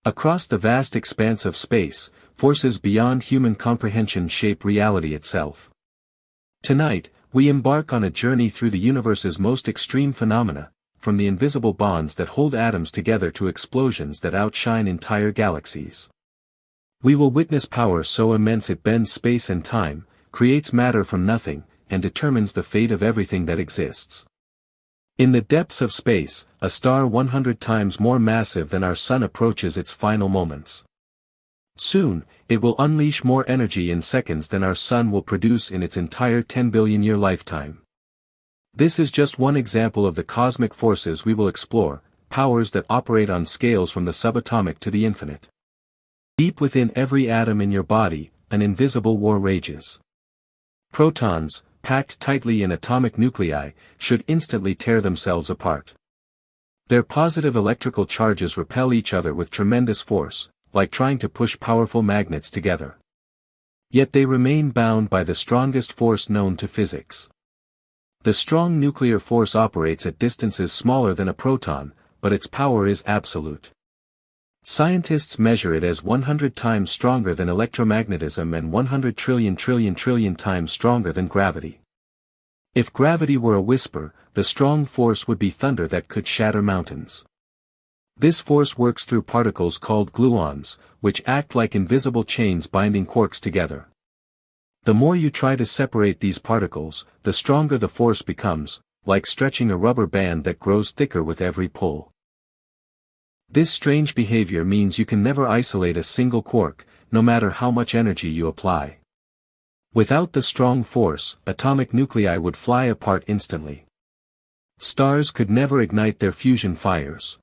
Across the vast expanse of space, forces beyond human comprehension shape reality itself. Tonight, we embark on a journey through the universe's most extreme phenomena, from the invisible bonds that hold atoms together to explosions that outshine entire galaxies. We will witness power so immense it bends space and time, creates matter from nothing, and determines the fate of everything that exists. In the depths of space, a star 100 times more massive than our Sun approaches its final moments. Soon, it will unleash more energy in seconds than our Sun will produce in its entire 10 billion-year lifetime. This is just one example of the cosmic forces we will explore, powers that operate on scales from the subatomic to the infinite. Deep within every atom in your body, an invisible war rages. Protons, packed tightly in atomic nuclei, should instantly tear themselves apart. Their positive electrical charges repel each other with tremendous force, like trying to push powerful magnets together. Yet they remain bound by the strongest force known to physics. The strong nuclear force operates at distances smaller than a proton, but its power is absolute. Scientists measure it as 100 times stronger than electromagnetism and 100 trillion times stronger than gravity. If gravity were a whisper, the strong force would be thunder that could shatter mountains. This force works through particles called gluons, which act like invisible chains binding quarks together. The more you try to separate these particles, the stronger the force becomes, like stretching a rubber band that grows thicker with every pull. This strange behavior means you can never isolate a single quark, no matter how much energy you apply. Without the strong force, atomic nuclei would fly apart instantly. Stars could never ignite their fusion fires.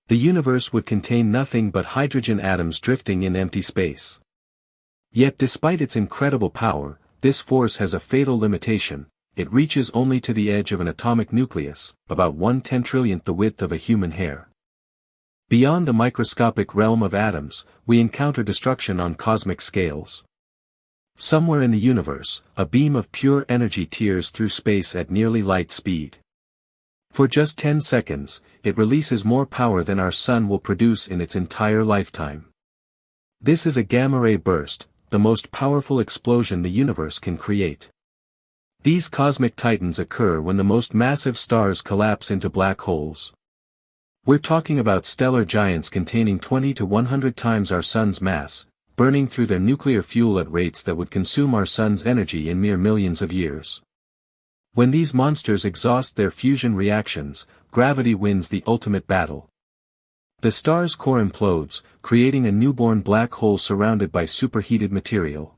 The universe would contain nothing but hydrogen atoms drifting in empty space. Yet despite its incredible power, this force has a fatal limitation: it reaches only to the edge of an atomic nucleus, about 1/10 the width of a human hair. Beyond the microscopic realm of atoms, we encounter destruction on cosmic scales. Somewhere in the universe, a beam of pure energy tears through space at nearly light speed. For just 10 seconds, it releases more power than our Sun will produce in its entire lifetime. This is a gamma-ray burst, the most powerful explosion the universe can create. These cosmic titans occur when the most massive stars collapse into black holes. We're talking about stellar giants containing 20 to 100 times our Sun's mass, burning through their nuclear fuel at rates that would consume our Sun's energy in mere millions of years. When these monsters exhaust their fusion reactions, gravity wins the ultimate battle. The star's core implodes, creating a newborn black hole surrounded by superheated material.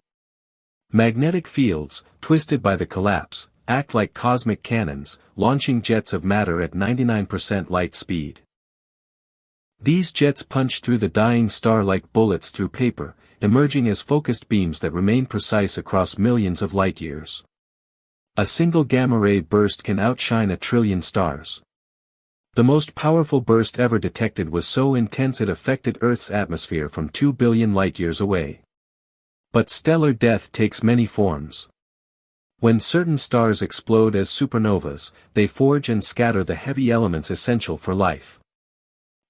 Magnetic fields, twisted by the collapse, act like cosmic cannons, launching jets of matter at 99% light speed. These jets punch through the dying star like bullets through paper, emerging as focused beams that remain precise across millions of light-years. A single gamma-ray burst can outshine 1 trillion stars. The most powerful burst ever detected was so intense it affected Earth's atmosphere from 2 billion light-years away. But stellar death takes many forms. When certain stars explode as supernovas, they forge and scatter the heavy elements essential for life.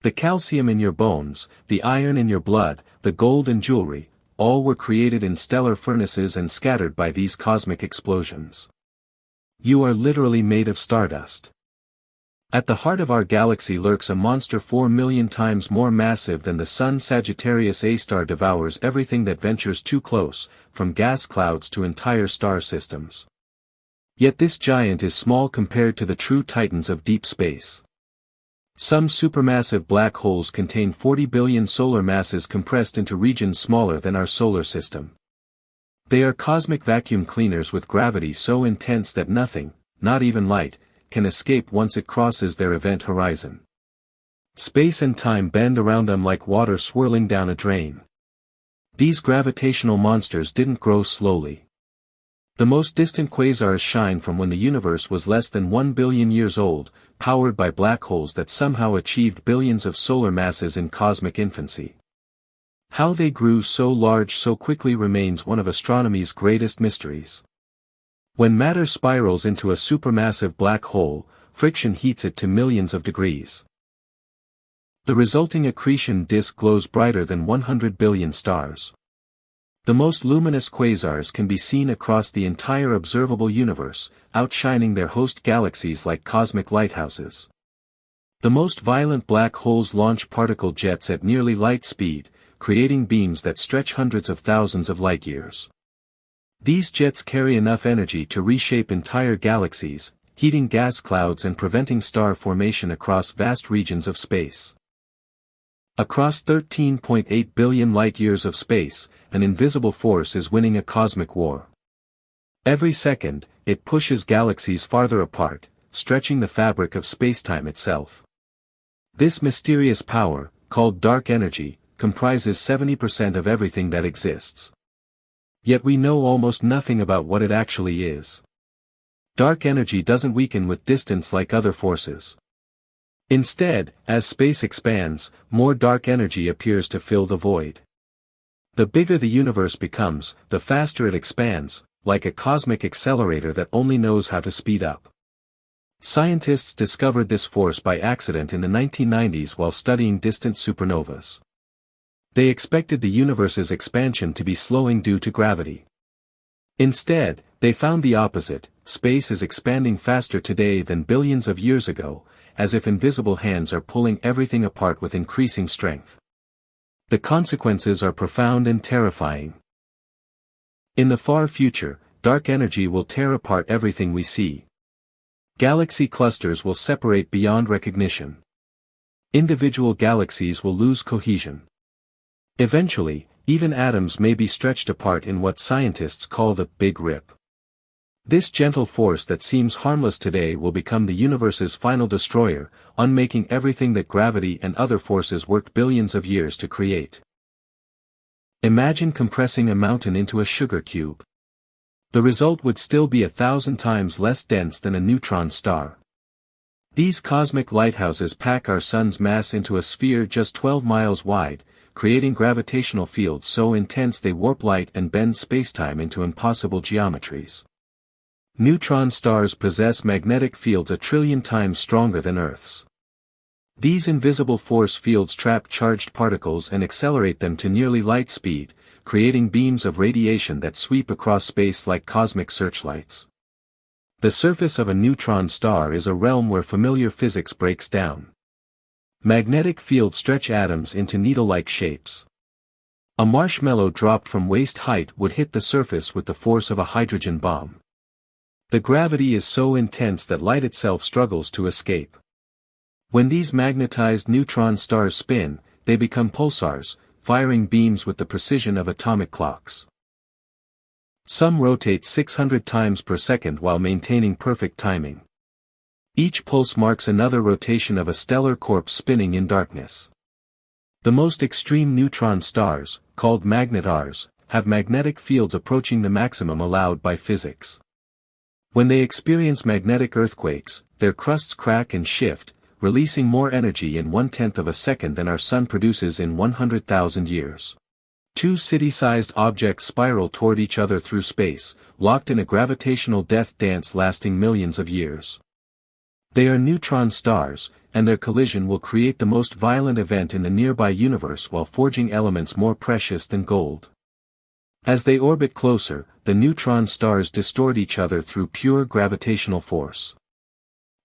The calcium in your bones, the iron in your blood, the gold in jewelry, all were created in stellar furnaces and scattered by these cosmic explosions. You are literally made of stardust. At the heart of our galaxy lurks a monster 4 million times more massive than the Sun. Sagittarius A star devours everything that ventures too close, from gas clouds to entire star systems. Yet this giant is small compared to the true titans of deep space. Some supermassive black holes contain 40 billion solar masses compressed into regions smaller than our solar system. They are cosmic vacuum cleaners with gravity so intense that nothing, not even light, can escape once it crosses their event horizon. Space and time bend around them like water swirling down a drain. These gravitational monsters didn't grow slowly. The most distant quasars shine from when the universe was less than 1 billion years old, powered by black holes that somehow achieved billions of solar masses in cosmic infancy. How they grew so large so quickly remains one of astronomy's greatest mysteries. When matter spirals into a supermassive black hole, friction heats it to millions of degrees. The resulting accretion disk glows brighter than 100 billion stars. The most luminous quasars can be seen across the entire observable universe, outshining their host galaxies like cosmic lighthouses. The most violent black holes launch particle jets at nearly light speed, creating beams that stretch hundreds of thousands of light-years. These jets carry enough energy to reshape entire galaxies, heating gas clouds and preventing star formation across vast regions of space. Across 13.8 billion light-years of space, an invisible force is winning a cosmic war. Every second, it pushes galaxies farther apart, stretching the fabric of spacetime itself. This mysterious power, called dark energy, comprises 70% of everything that exists. Yet we know almost nothing about what it actually is. Dark energy doesn't weaken with distance like other forces. Instead, as space expands, more dark energy appears to fill the void. The bigger the universe becomes, the faster it expands, like a cosmic accelerator that only knows how to speed up. Scientists discovered this force by accident in the 1990s while studying distant supernovas. They expected the universe's expansion to be slowing due to gravity. Instead, they found the opposite: space is expanding faster today than billions of years ago, as if invisible hands are pulling everything apart with increasing strength. The consequences are profound and terrifying. In the far future, dark energy will tear apart everything we see. Galaxy clusters will separate beyond recognition. Individual galaxies will lose cohesion. Eventually, even atoms may be stretched apart in what scientists call the Big Rip. This gentle force that seems harmless today will become the universe's final destroyer, unmaking everything that gravity and other forces worked billions of years to create. Imagine compressing a mountain into a sugar cube. The result would still be 1,000 times less dense than a neutron star. These cosmic lighthouses pack our sun's mass into a sphere just 12 miles wide, creating gravitational fields so intense they warp light and bend spacetime into impossible geometries. Neutron stars possess magnetic fields 1 trillion times stronger than Earth's. These invisible force fields trap charged particles and accelerate them to nearly light speed, creating beams of radiation that sweep across space like cosmic searchlights. The surface of a neutron star is a realm where familiar physics breaks down. Magnetic fields stretch atoms into needle-like shapes. A marshmallow dropped from waist height would hit the surface with the force of a hydrogen bomb. The gravity is so intense that light itself struggles to escape. When these magnetized neutron stars spin, they become pulsars, firing beams with the precision of atomic clocks. Some rotate 600 times per second while maintaining perfect timing. Each pulse marks another rotation of a stellar corpse spinning in darkness. The most extreme neutron stars, called magnetars, have magnetic fields approaching the maximum allowed by physics. When they experience magnetic earthquakes, their crusts crack and shift, releasing more energy in 1/10 of a second than our sun produces in 100,000 years. Two city-sized objects spiral toward each other through space, locked in a gravitational death dance lasting millions of years. They are neutron stars, and their collision will create the most violent event in the nearby universe while forging elements more precious than gold. As they orbit closer, the neutron stars distort each other through pure gravitational force.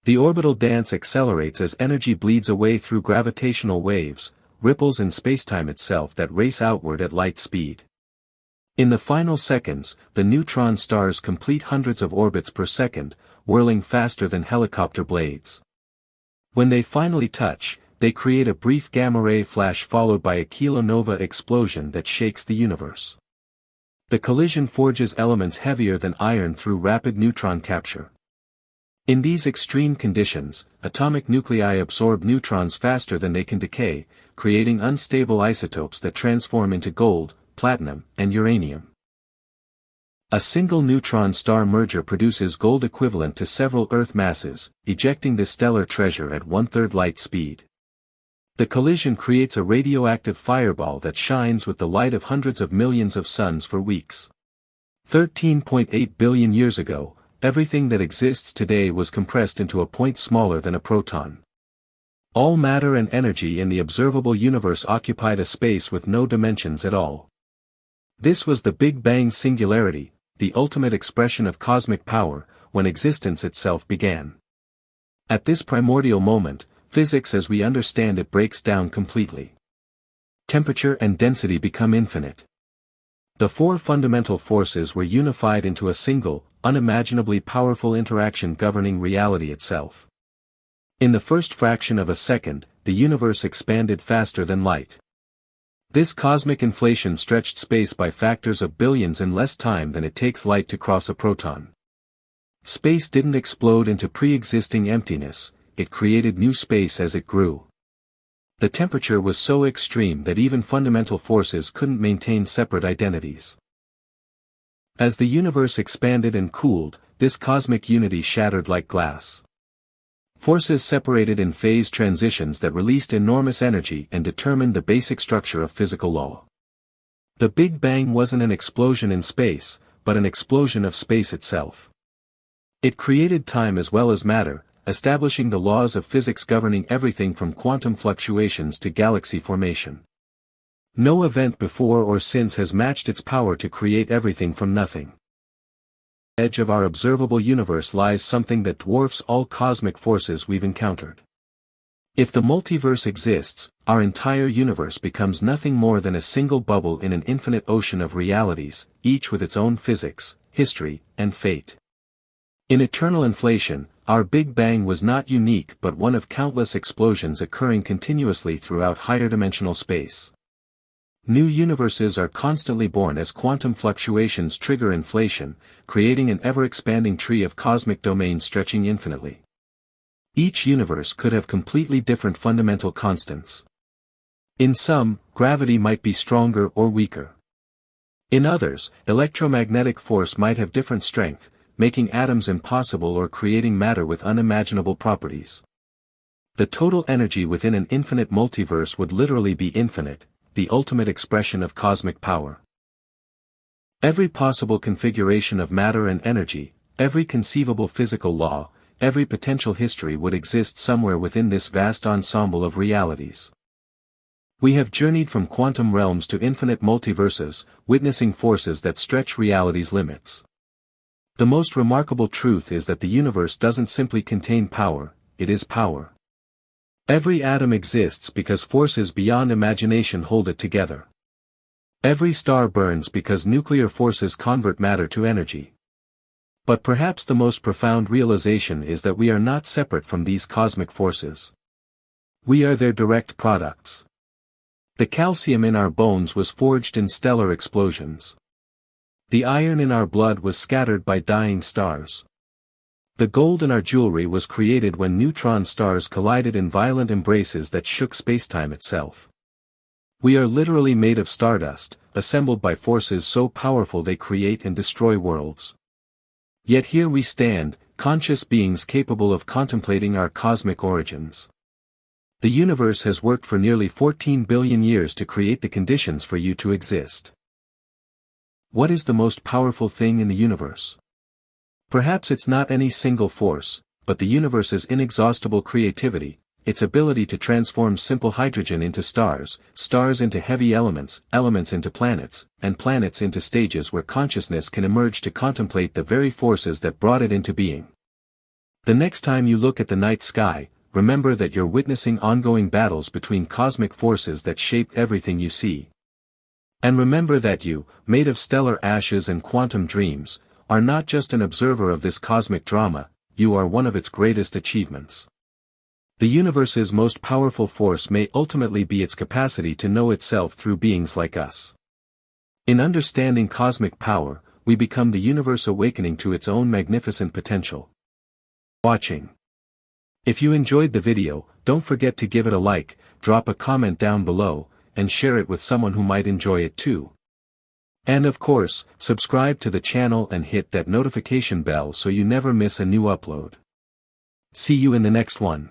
The orbital dance accelerates as energy bleeds away through gravitational waves, ripples in spacetime itself that race outward at light speed. In the final seconds, the neutron stars complete hundreds of orbits per second, whirling faster than helicopter blades. When they finally touch, they create a brief gamma-ray flash followed by a kilonova explosion that shakes the universe. The collision forges elements heavier than iron through rapid neutron capture. In these extreme conditions, atomic nuclei absorb neutrons faster than they can decay, creating unstable isotopes that transform into gold, platinum, and uranium. A single neutron star merger produces gold equivalent to several Earth masses, ejecting this stellar treasure at 1/3 light speed. The collision creates a radioactive fireball that shines with the light of hundreds of millions of suns for weeks. 13.8 billion years ago, everything that exists today was compressed into a point smaller than a proton. All matter and energy in the observable universe occupied a space with no dimensions at all. This was the Big Bang singularity, the ultimate expression of cosmic power, when existence itself began. At this primordial moment, physics as we understand it breaks down completely. Temperature and density become infinite. The four fundamental forces were unified into a single, unimaginably powerful interaction governing reality itself. In the first fraction of a second, the universe expanded faster than light. This cosmic inflation stretched space by factors of billions in less time than it takes light to cross a proton. Space didn't explode into pre-existing emptiness, it created new space as it grew. The temperature was so extreme that even fundamental forces couldn't maintain separate identities. As the universe expanded and cooled, this cosmic unity shattered like glass. Forces separated in phase transitions that released enormous energy and determined the basic structure of physical law. The Big Bang wasn't an explosion in space, but an explosion of space itself. It created time as well as matter, establishing the laws of physics governing everything from quantum fluctuations to galaxy formation. No event before or since has matched its power to create everything from nothing. At the edge of our observable universe lies something that dwarfs all cosmic forces we've encountered. If the multiverse exists, our entire universe becomes nothing more than a single bubble in an infinite ocean of realities, each with its own physics, history, and fate. In eternal inflation, our Big Bang was not unique but one of countless explosions occurring continuously throughout higher dimensional space. New universes are constantly born as quantum fluctuations trigger inflation, creating an ever-expanding tree of cosmic domains stretching infinitely. Each universe could have completely different fundamental constants. In some, gravity might be stronger or weaker. In others, electromagnetic force might have different strength, making atoms impossible or creating matter with unimaginable properties. The total energy within an infinite multiverse would literally be infinite, the ultimate expression of cosmic power. Every possible configuration of matter and energy, every conceivable physical law, every potential history would exist somewhere within this vast ensemble of realities. We have journeyed from quantum realms to infinite multiverses, witnessing forces that stretch reality's limits. The most remarkable truth is that the universe doesn't simply contain power, it is power. Every atom exists because forces beyond imagination hold it together. Every star burns because nuclear forces convert matter to energy. But perhaps the most profound realization is that we are not separate from these cosmic forces. We are their direct products. The calcium in our bones was forged in stellar explosions. The iron in our blood was scattered by dying stars. The gold in our jewelry was created when neutron stars collided in violent embraces that shook spacetime itself. We are literally made of stardust, assembled by forces so powerful they create and destroy worlds. Yet here we stand, conscious beings capable of contemplating our cosmic origins. The universe has worked for nearly 14 billion years to create the conditions for you to exist. What is the most powerful thing in the universe? Perhaps it's not any single force, but the universe's inexhaustible creativity, its ability to transform simple hydrogen into stars, stars into heavy elements, elements into planets, and planets into stages where consciousness can emerge to contemplate the very forces that brought it into being. The next time you look at the night sky, remember that you're witnessing ongoing battles between cosmic forces that shape everything you see. And remember that you, made of stellar ashes and quantum dreams, are not just an observer of this cosmic drama, you are one of its greatest achievements. The universe's most powerful force may ultimately be its capacity to know itself through beings like us. In understanding cosmic power, we become the universe awakening to its own magnificent potential. Watching. If you enjoyed the video, don't forget to give it a like, drop a comment down below, and share it with someone who might enjoy it too. And of course, subscribe to the channel and hit that notification bell so you never miss a new upload. See you in the next one.